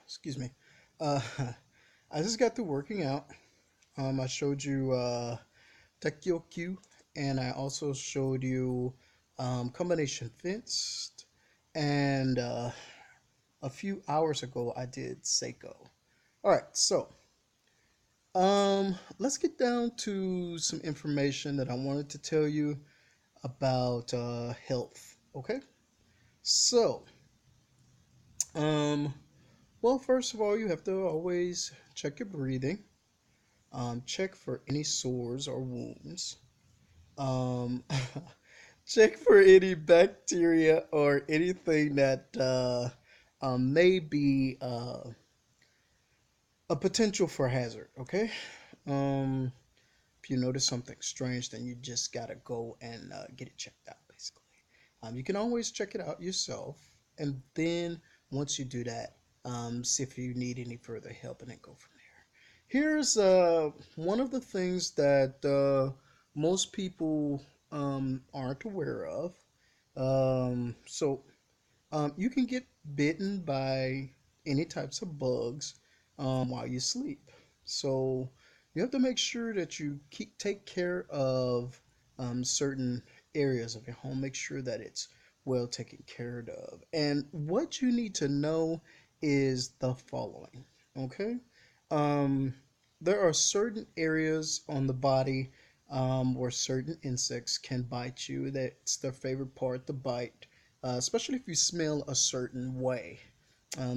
Excuse me. Uh, I just got through working out. I showed you Tekyo and I also showed you combination fenced, and a few hours ago I did Seiko. All right, so let's get down to some information that I wanted to tell you about health. Okay, so um, well, first of all, you have to always check your breathing. Check for any sores or wounds. Um, check for any bacteria or anything that may be a potential for hazard. Okay. Um, if you notice something strange, then you just gotta go and get it checked out. Basically, you can always check it out yourself, and then once you do that, see if you need any further help, and then go from there. Here's one of the things that most people aren't aware of. You can get bitten by any types of bugs while you sleep. So you have to make sure that you take care of certain areas of your home. Make sure that it's well taken care of. And what you need to know is the following. Okay. Um, there are certain areas on the body where certain insects can bite you. That's their favorite part to bite, especially if you smell a certain way.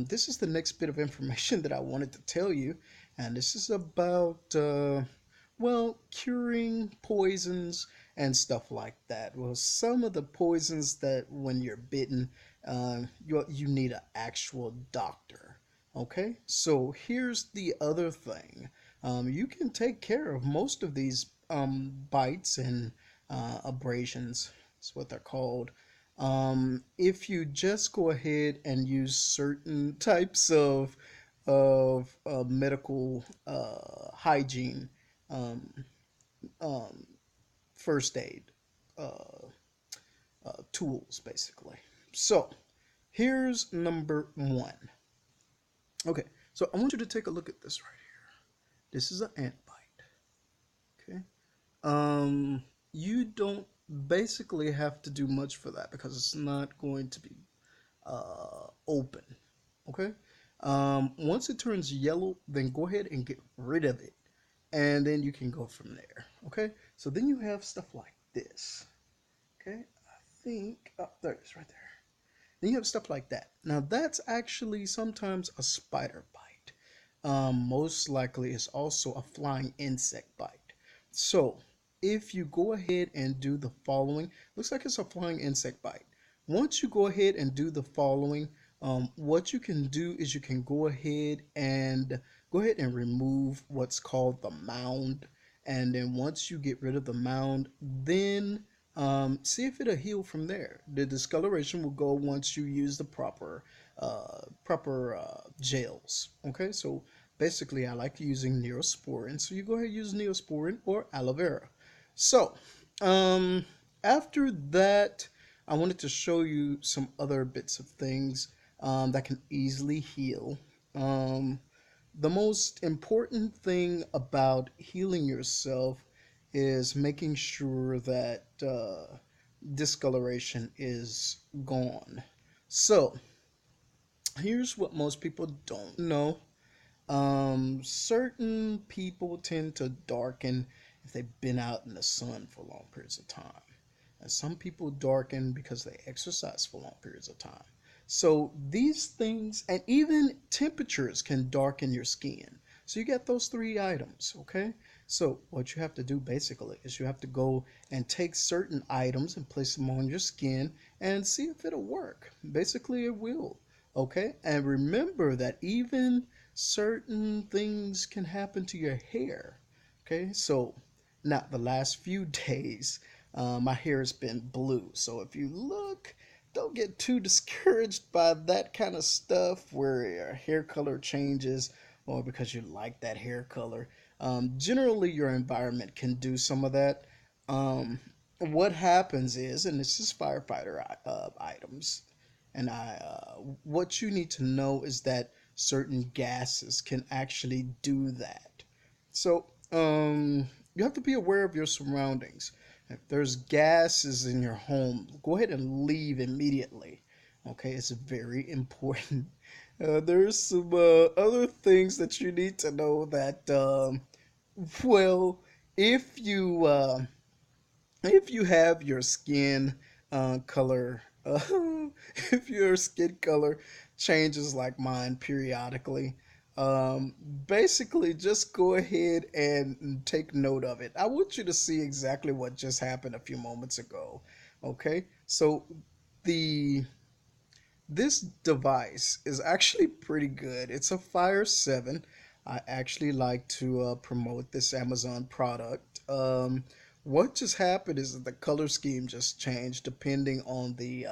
This is the next bit of information that I wanted to tell you, and this is about, well, curing poisons and stuff like that. Well, some of the poisons that when you're bitten, you need an actual doctor. Okay, so here's the other thing. You can take care of most of these bites and abrasions. That's what they're called. If you just go ahead and use certain types of medical hygiene, um, um, first aid uh, tools, basically. So here's number one. Okay, so I want you to take a look at this right here. This is an ant bite. Okay. You don't basically have to do much for that because it's not going to be open. Okay. Once it turns yellow, then go ahead and get rid of it, and then you can go from there. Okay. So then you have stuff like this. Okay. I think there it is right there. Then you have stuff like that. Now that's actually sometimes a spider bite. Most likely it's also a flying insect bite. So if you go ahead and do the following, looks like it's a flying insect bite. Once you go ahead and do the following, what you can do is you can go ahead and remove what's called the mound. And then once you get rid of the mound, then see if it'll heal from there. The discoloration will go once you use the proper gels. Okay, so basically I like using Neosporin, so you go ahead and use Neosporin or aloe vera. So um, after that, I wanted to show you some other bits of things that can easily heal. Um, the most important thing about healing yourself is making sure that discoloration is gone. So, here's what most people don't know. Certain people tend to darken if they've been out in the sun for long periods of time. And some people darken because they exercise for long periods of time. So these things, and even temperatures can darken your skin. So you get those three items, okay? So what you have to do basically is you have to go and take certain items and place them on your skin and see if it'll work. Basically, it will, okay? And remember that even certain things can happen to your hair, okay? So now the last few days, my hair has been blue. So if you look, don't get too discouraged by that kind of stuff where your hair color changes or because you like that hair color. Generally, your environment can do some of that. What happens is, and this is firefighter items, and what you need to know is that certain gases can actually do that. So you have to be aware of your surroundings. If there's gases in your home, go ahead and leave immediately. Okay, it's very important. There's some other things that you need to know that, well, if you if you have your skin color, if your skin color changes like mine periodically, basically just go ahead and take note of it. I want you to see exactly what just happened a few moments ago. Okay, so the this device is actually pretty good. It's a Fire 7. I actually like to promote this Amazon product. What just happened is that the color scheme just changed depending on the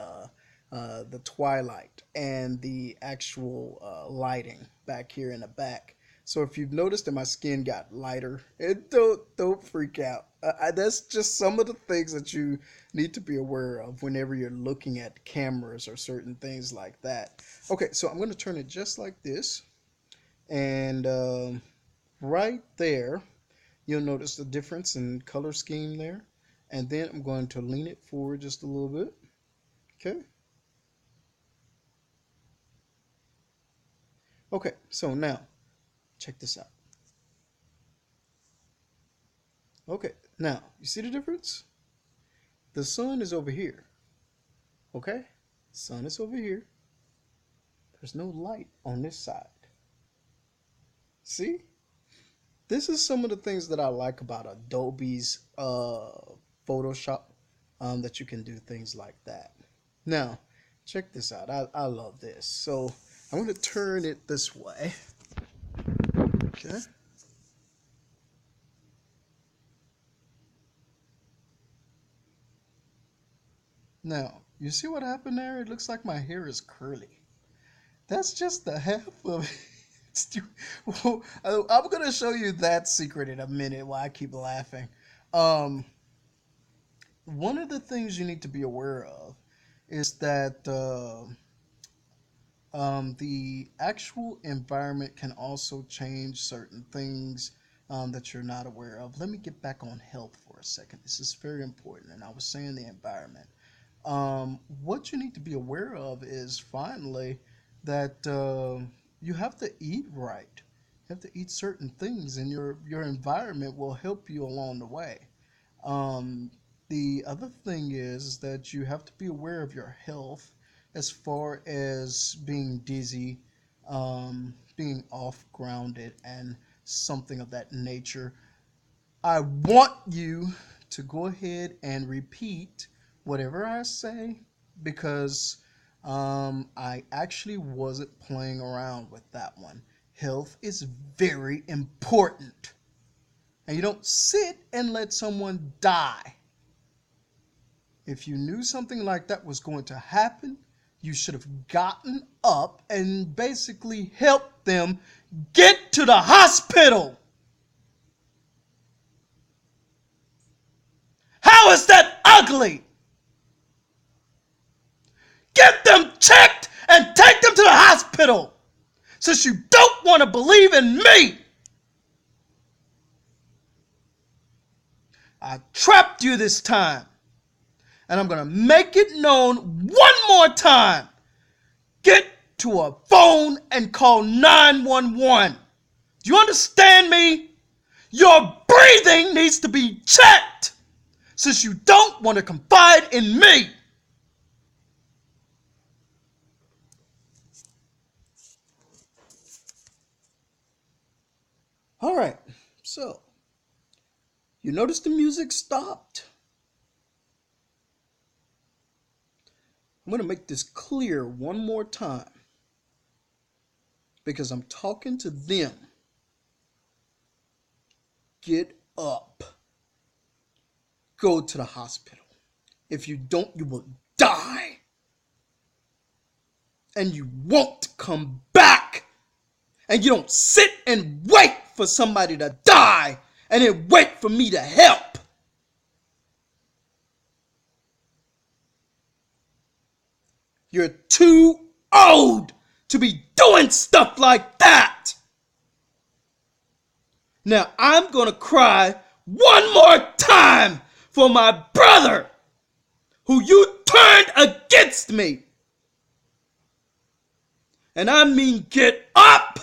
twilight and the actual lighting back here in the back. So if you've noticed that my skin got lighter, and don't freak out. That's just some of the things that you need to be aware of whenever you're looking at cameras or certain things like that. Okay, so I'm going to turn it just like this, and right there, you'll notice the difference in color scheme there. And then I'm going to lean it forward just a little bit. Okay. Okay, so now check this out. Okay, now you see the difference? The sun is over here. Okay, sun is over here. There's no light on this side. See? This is some of the things that I like about Adobe's Photoshop, that you can do things like that. Now, check this out. I love this. So I'm going to turn it this way. Okay. Now, you see what happened there? It looks like my hair is curly. That's just the half of it. Well, I'm going to show you that secret in a minute while I keep laughing. Um, One of the things you need to be aware of is that the actual environment can also change certain things that you're not aware of. Let me get back on health for a second. This is very important. And I was saying the environment. What you need to be aware of is finally that you have to eat right. You have to eat certain things, and your environment will help you along the way. Um, the other thing is that you have to be aware of your health as far as being dizzy, being off grounded, and something of that nature. I want you to go ahead and repeat whatever I say because I actually wasn't playing around with that one. Health is very important. And you don't sit and let someone die. If you knew something like that was going to happen, you should have gotten up and basically helped them get to the hospital. How is that ugly? Get them checked and take them to the hospital. Since you don't want to believe in me, I trapped you this time. And I'm going to make it known one more time. Get to a phone and call 911. Do you understand me? Your breathing needs to be checked since you don't want to confide in me. All right, so you notice the music stopped? I'm going to make this clear one more time because I'm talking to them. Get up. Go to the hospital. If you don't, you will die. And you won't come back. And you don't sit and wait for somebody to die and then wait for me to help. You're too old to be doing stuff like that. Now I'm going to cry one more time for my brother who you turned against me. And I mean get up